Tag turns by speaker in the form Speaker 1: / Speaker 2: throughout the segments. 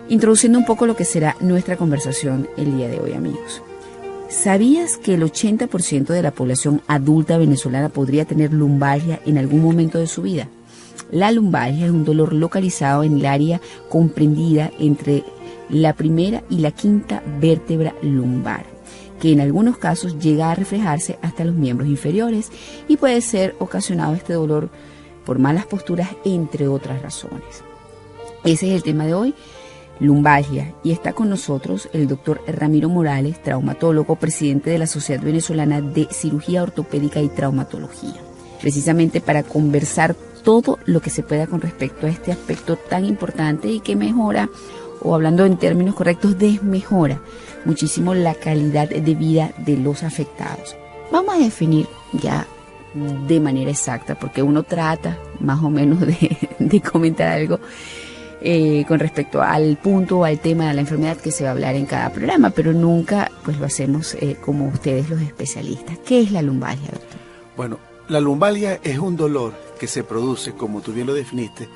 Speaker 1: Introduciendo un poco lo que será nuestra conversación el día de hoy, amigos. ¿Sabías que el 80% de la población adulta venezolana podría tener lumbalgia en algún momento de su vida? La lumbalgia es un dolor localizado en el área comprendida entre la primera y la quinta vértebra lumbar, que en algunos casos llega a reflejarse hasta los miembros inferiores y puede ser ocasionado este dolor por malas posturas, entre otras razones. Ese es el tema de hoy, lumbalgia, y está con nosotros el doctor Ramiro Morales, traumatólogo, presidente de la Sociedad Venezolana de Cirugía Ortopédica y Traumatología, precisamente para conversar todo lo que se pueda con respecto a este aspecto tan importante y que mejora, o hablando en términos correctos, desmejora muchísimo la calidad de vida de los afectados. Vamos a definir ya de manera exacta, porque uno trata más o menos de comentar algo con respecto al punto o al tema de la enfermedad que se va a hablar en cada programa, pero nunca pues lo hacemos como ustedes los especialistas. ¿Qué es la lumbalgia, doctor?
Speaker 2: Bueno, la lumbalgia es un dolor que se produce, como tú bien lo definiste,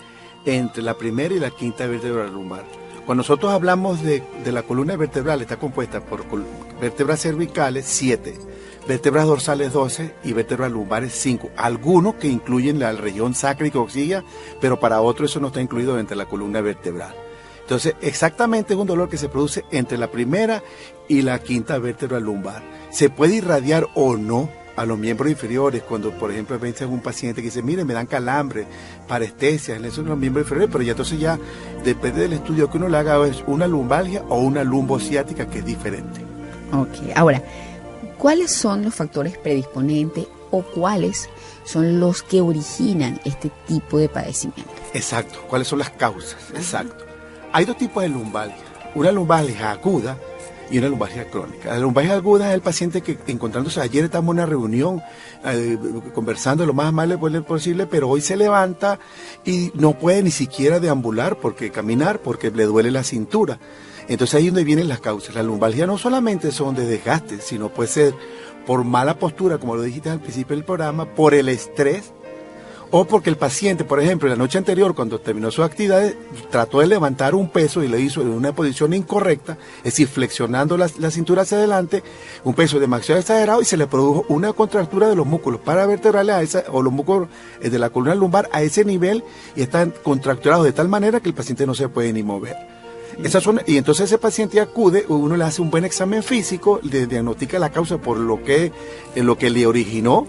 Speaker 2: entre la primera y la quinta vértebra lumbar. Cuando nosotros hablamos de la columna vertebral, está compuesta por vértebras cervicales 7, vértebras dorsales 12 y vértebras lumbares 5. Algunos que incluyen la región sacra y coxilla, pero para otros eso no está incluido dentro de la columna vertebral. Entonces, exactamente es un dolor que se produce entre la primera y la quinta vértebra lumbar. Se puede irradiar o no a los miembros inferiores, cuando por ejemplo ves a un paciente que dice, mire, me dan calambre, parestesia, en esos los miembros inferiores, pero ya entonces ya depende del estudio que uno le haga, es una lumbalgia o una lumbociática, que es diferente.
Speaker 1: Ok, ahora, ¿cuáles son los factores predisponentes o cuáles son los que originan este tipo de padecimiento?
Speaker 2: Exacto, ¿cuáles son las causas? Exacto. Hay dos tipos de lumbalgia, una lumbalgia aguda y una lumbalgia crónica. La lumbalgia aguda es el paciente que, encontrándose, ayer estamos en una reunión conversando lo más amable posible, pero hoy se levanta y no puede ni siquiera deambular, caminar, porque le duele la cintura. Entonces ahí es donde vienen las causas. La lumbalgia no solamente son de desgaste, sino puede ser por mala postura, como lo dijiste al principio del programa, por el estrés, o porque el paciente, por ejemplo, la noche anterior, cuando terminó sus actividades, trató de levantar un peso y lo hizo en una posición incorrecta, es decir, flexionando la cintura hacia adelante, un peso demasiado exagerado, y se le produjo una contractura de los músculos paravertebrales o los músculos de la columna lumbar a ese nivel, y están contracturados de tal manera que el paciente no se puede ni mover. Y entonces ese paciente acude, uno le hace un buen examen físico, le diagnostica la causa por lo que le originó,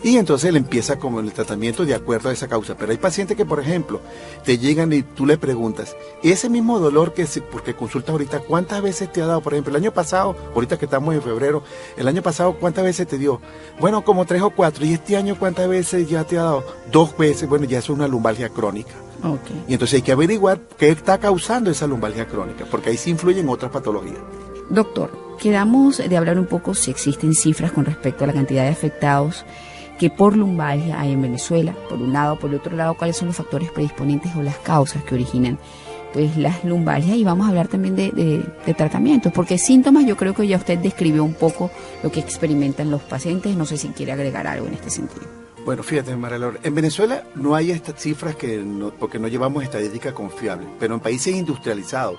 Speaker 2: y entonces le empieza como el tratamiento de acuerdo a esa causa. Pero hay pacientes que, por ejemplo, te llegan y tú le preguntas, ese mismo dolor porque consultas ahorita, ¿cuántas veces te ha dado? Por ejemplo, el año pasado, ahorita que estamos en febrero, el año pasado, ¿cuántas veces te dio? Bueno, como 3 o 4. ¿Y este año cuántas veces ya te ha dado? 2 veces. Bueno, ya es una lumbalgia crónica.
Speaker 1: Okay.
Speaker 2: Y entonces hay que averiguar qué está causando esa lumbalgia crónica, porque ahí sí influyen otras patologías.
Speaker 1: Doctor, quedamos de hablar un poco si existen cifras con respecto a la cantidad de afectados que por lumbalgia hay en Venezuela, por un lado. Por el otro lado, cuáles son los factores predisponentes o las causas que originan pues las lumbalgias, y vamos a hablar también de tratamientos, porque síntomas yo creo que ya usted describió un poco lo que experimentan los pacientes. No sé si quiere agregar algo en este sentido.
Speaker 2: Bueno, fíjate, María, en Venezuela no hay estas cifras porque no llevamos estadísticas confiables, pero en países industrializados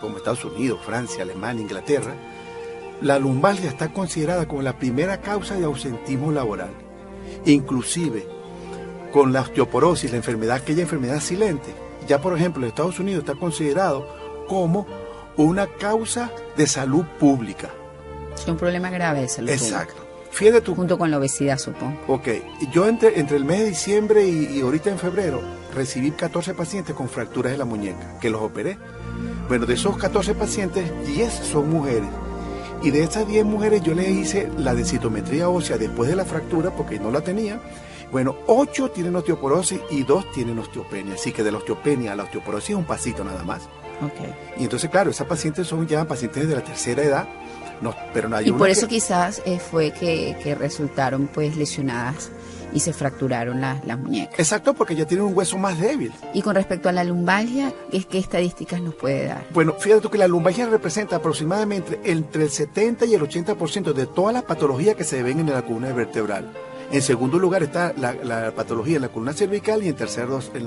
Speaker 2: como Estados Unidos, Francia, Alemania, Inglaterra, la lumbalgia está considerada como la primera causa de ausentismo laboral. Inclusive con la osteoporosis, aquella enfermedad silente, ya por ejemplo en Estados Unidos está considerado como una causa de salud pública.
Speaker 1: Es un problema grave de salud pública.
Speaker 2: Exacto. Fíjate tú.
Speaker 1: Junto con la obesidad, supongo.
Speaker 2: Ok, yo entre el mes de diciembre y ahorita en febrero recibí 14 pacientes con fracturas de la muñeca, que los operé. Bueno, de esos 14 pacientes, 10 son mujeres. Y de esas 10 mujeres yo les hice la densitometría ósea después de la fractura, porque no la tenía. Bueno, 8 tienen osteoporosis y 2 tienen osteopenia. Así que de la osteopenia a la osteoporosis es un pasito nada más.
Speaker 1: Okay.
Speaker 2: Y entonces, claro, esas pacientes son ya pacientes de la tercera edad. No, pero no hay
Speaker 1: y por eso quizás fue que resultaron pues lesionadas y se fracturaron las muñecas.
Speaker 2: Exacto, porque ya tienen un hueso más débil.
Speaker 1: Y con respecto a la lumbalgia, ¿qué estadísticas nos puede dar?
Speaker 2: Bueno, fíjate tú que la lumbalgia representa aproximadamente entre el 70 y el 80% de todas las patologías que se ven en la columna vertebral. En segundo lugar está la patología en la columna cervical y en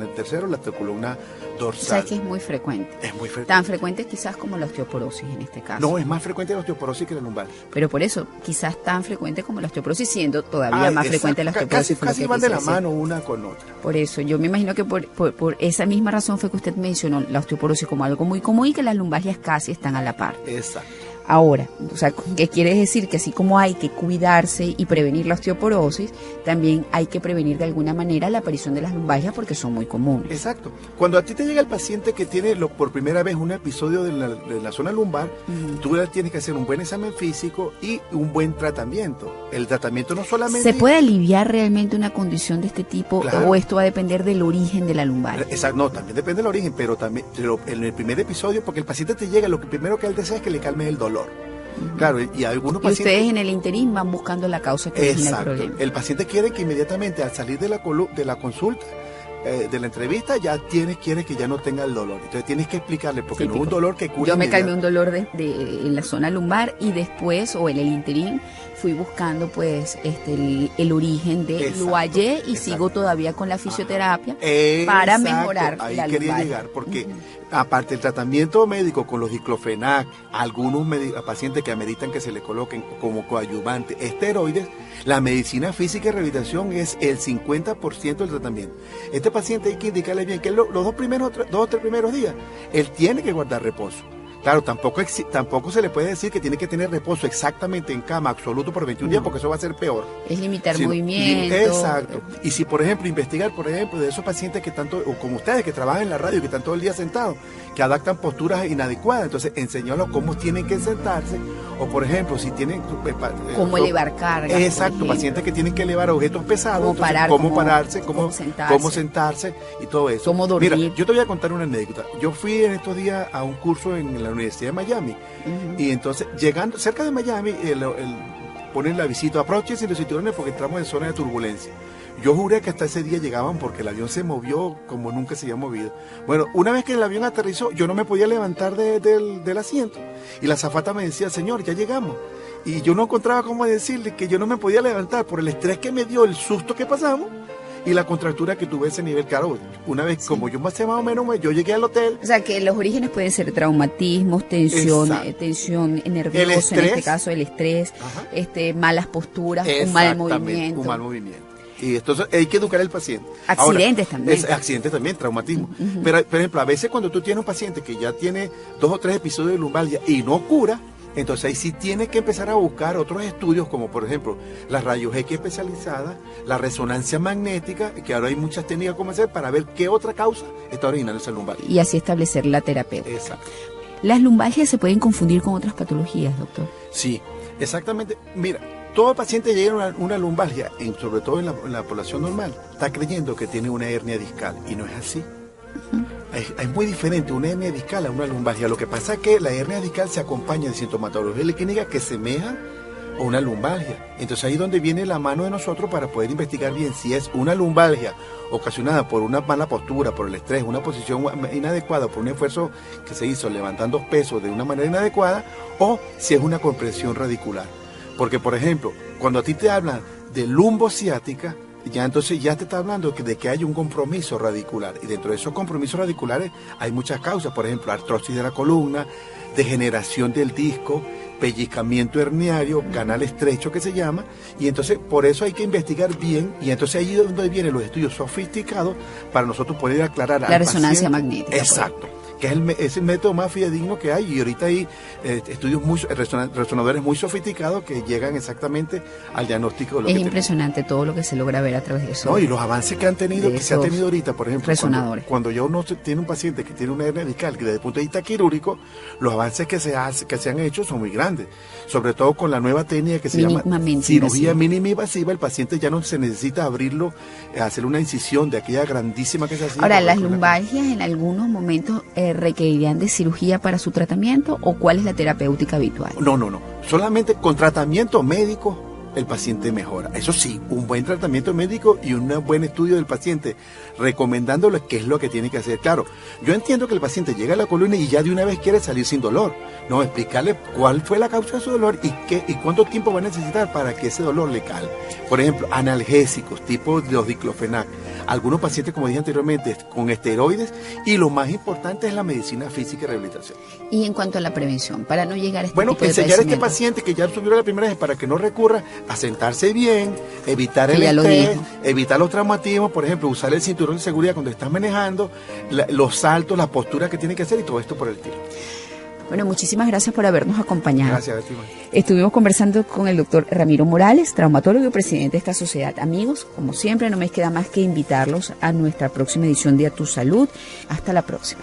Speaker 2: el tercero la columna dorsal.
Speaker 1: O sea que es muy frecuente.
Speaker 2: Es muy frecuente.
Speaker 1: Tan frecuente quizás como la osteoporosis en este caso.
Speaker 2: No, es más frecuente la osteoporosis que la lumbalgia.
Speaker 1: Pero por eso, quizás tan frecuente como la osteoporosis, siendo todavía más frecuente la osteoporosis.
Speaker 2: Casi van de la mano una con otra.
Speaker 1: Por eso, yo me imagino que por esa misma razón fue que usted mencionó la osteoporosis como algo muy común y que las lumbalgias casi están a la par.
Speaker 2: Exacto.
Speaker 1: Ahora, o sea, ¿qué quiere decir? Que así como hay que cuidarse y prevenir la osteoporosis, también hay que prevenir de alguna manera la aparición de las lumbalgias porque son muy comunes.
Speaker 2: Exacto. Cuando a ti te llega el paciente que tiene por primera vez un episodio de la zona lumbar, tú tienes que hacer un buen examen físico y un buen tratamiento. El tratamiento no solamente...
Speaker 1: ¿Se puede aliviar realmente una condición de este tipo? Claro. ¿O esto va a depender del origen de la lumbar?
Speaker 2: Exacto, no, también depende del origen, pero en el primer episodio, porque el paciente te llega, lo que primero que él desea es que le calme el dolor. Claro, y algunos pacientes...
Speaker 1: Y ustedes en el interín van buscando la causa que origina el problema.
Speaker 2: El paciente quiere que inmediatamente al salir de la consulta, de la entrevista, quiere que ya no tenga el dolor. Entonces tienes que explicarle, porque no es un dolor que cura.
Speaker 1: Yo me calmé un dolor en la zona lumbar y después, o en el interín, fui buscando pues el origen lo hallé y sigo todavía con la fisioterapia para mejorar
Speaker 2: ahí
Speaker 1: la
Speaker 2: quería
Speaker 1: lumbar.
Speaker 2: llegar, porque aparte del tratamiento médico con los diclofenac, algunos pacientes que ameritan que se le coloquen como coadyuvante esteroides, la medicina física y rehabilitación es el 50% del tratamiento. Este paciente hay que indicarle bien que los dos o tres primeros días, él tiene que guardar reposo. Claro, tampoco se le puede decir que tiene que tener reposo exactamente en cama absoluto por 21 días, porque eso va a ser peor.
Speaker 1: Es limitar movimiento.
Speaker 2: Exacto. Y si, por ejemplo, investigar, de esos pacientes que tanto, o como ustedes, que trabajan en la radio, que están todo el día sentados, que adaptan posturas inadecuadas, entonces enseñarlos cómo tienen que sentarse, o por ejemplo, si tienen...
Speaker 1: cómo elevar cargas.
Speaker 2: Exacto, pacientes que tienen que elevar objetos pesados, cómo pararse, cómo sentarse y todo eso.
Speaker 1: Cómo dormir.
Speaker 2: Mira, yo te voy a contar una anécdota. Yo fui en estos días a un curso en la Universidad de Miami, y entonces llegando cerca de Miami ponen la visita, aproches y los cinturones porque entramos en zona de turbulencia. Yo juré que hasta ese día llegaban porque el avión se movió como nunca se había movido. Bueno, una vez que el avión aterrizó, yo no me podía levantar del asiento y la azafata me decía, señor, ya llegamos. Y yo no encontraba cómo decirle que yo no me podía levantar por el estrés que me dio, el susto que pasamos y la contractura que tuve a ese nivel. Claro, una vez, como yo más o menos, yo llegué al hotel.
Speaker 1: O sea, que los orígenes pueden ser traumatismos, tensión nerviosa, en este caso el estrés, malas posturas, un mal movimiento.
Speaker 2: Un mal movimiento. Y entonces hay que educar al paciente.
Speaker 1: Accidentes también.
Speaker 2: Accidentes también, traumatismo. Pero, por ejemplo, a veces cuando tú tienes un paciente que ya tiene 2 o 3 episodios de lumbalgia y no cura, entonces ahí sí tienes que empezar a buscar otros estudios, como por ejemplo la rayos X especializada, la resonancia magnética, que ahora hay muchas técnicas como hacer para ver qué otra causa está originando esa lumbalgia.
Speaker 1: Y así establecer la terapia.
Speaker 2: Exacto.
Speaker 1: ¿Las lumbalgias se pueden confundir con otras patologías, doctor?
Speaker 2: Sí, exactamente. Mira, todo paciente llega a una lumbalgia, sobre todo en la población normal, está creyendo que tiene una hernia discal y no es así. Es muy diferente una hernia discal a una lumbalgia. Lo que pasa es que la hernia discal se acompaña de sintomatología clínica que semeja a una lumbalgia. Entonces ahí es donde viene la mano de nosotros para poder investigar bien si es una lumbalgia ocasionada por una mala postura, por el estrés, una posición inadecuada, por un esfuerzo que se hizo levantando pesos de una manera inadecuada, o si es una compresión radicular. Porque, por ejemplo, cuando a ti te hablan de lumbociática, entonces ya te está hablando de que hay un compromiso radicular, y dentro de esos compromisos radiculares hay muchas causas, por ejemplo, artrosis de la columna, degeneración del disco, pellizcamiento herniario, canal estrecho que se llama, y entonces por eso hay que investigar bien, y entonces ahí es donde vienen los estudios sofisticados para nosotros poder aclarar
Speaker 1: la resonancia magnética.
Speaker 2: Exacto. Que es el método más fidedigno que hay, y ahorita hay estudios resonadores muy sofisticados que llegan exactamente al diagnóstico de lo que tenemos. Es
Speaker 1: impresionante todo lo que se logra ver a través de eso.
Speaker 2: No, y los avances que se ha tenido ahorita, por ejemplo, cuando ya uno tiene un paciente que tiene una hernia discal, que desde el punto de vista quirúrgico, los avances que se han hecho son muy grandes, sobre todo con la nueva técnica que se llama cirugía mínima invasiva. El paciente ya no se necesita abrirlo, hacer una incisión de aquella grandísima que se hacía.
Speaker 1: Ahora, las lumbalgias en algunos momentos requerirían de cirugía para su tratamiento, o cuál es la terapéutica habitual?
Speaker 2: No. Solamente con tratamiento médico el paciente mejora. Eso sí, un buen tratamiento médico y un buen estudio del paciente, recomendándole qué es lo que tiene que hacer. Claro, yo entiendo que el paciente llega a la columna y ya de una vez quiere salir sin dolor. No, explicarle cuál fue la causa de su dolor y cuánto tiempo va a necesitar para que ese dolor le calme. Por ejemplo, analgésicos, tipo los diclofenac. Algunos pacientes, como dije anteriormente, con esteroides, y lo más importante es la medicina física y rehabilitación.
Speaker 1: Y en cuanto a la prevención, para no llegar a este
Speaker 2: bueno,
Speaker 1: tipo de
Speaker 2: enseñar a este paciente que ya subió la primera vez para que no recurra a sentarse bien, evitar el estrés, evitar los traumatismos, por ejemplo, usar el cinturón de seguridad cuando estás manejando, los saltos, la postura que tiene que hacer y todo esto por el estilo.
Speaker 1: Bueno, muchísimas gracias por habernos acompañado.
Speaker 2: Gracias a ti.
Speaker 1: Estuvimos conversando con el doctor Ramiro Morales, traumatólogo y presidente de esta sociedad. Amigos, como siempre, no me queda más que invitarlos a nuestra próxima edición de A Tu Salud. Hasta la próxima.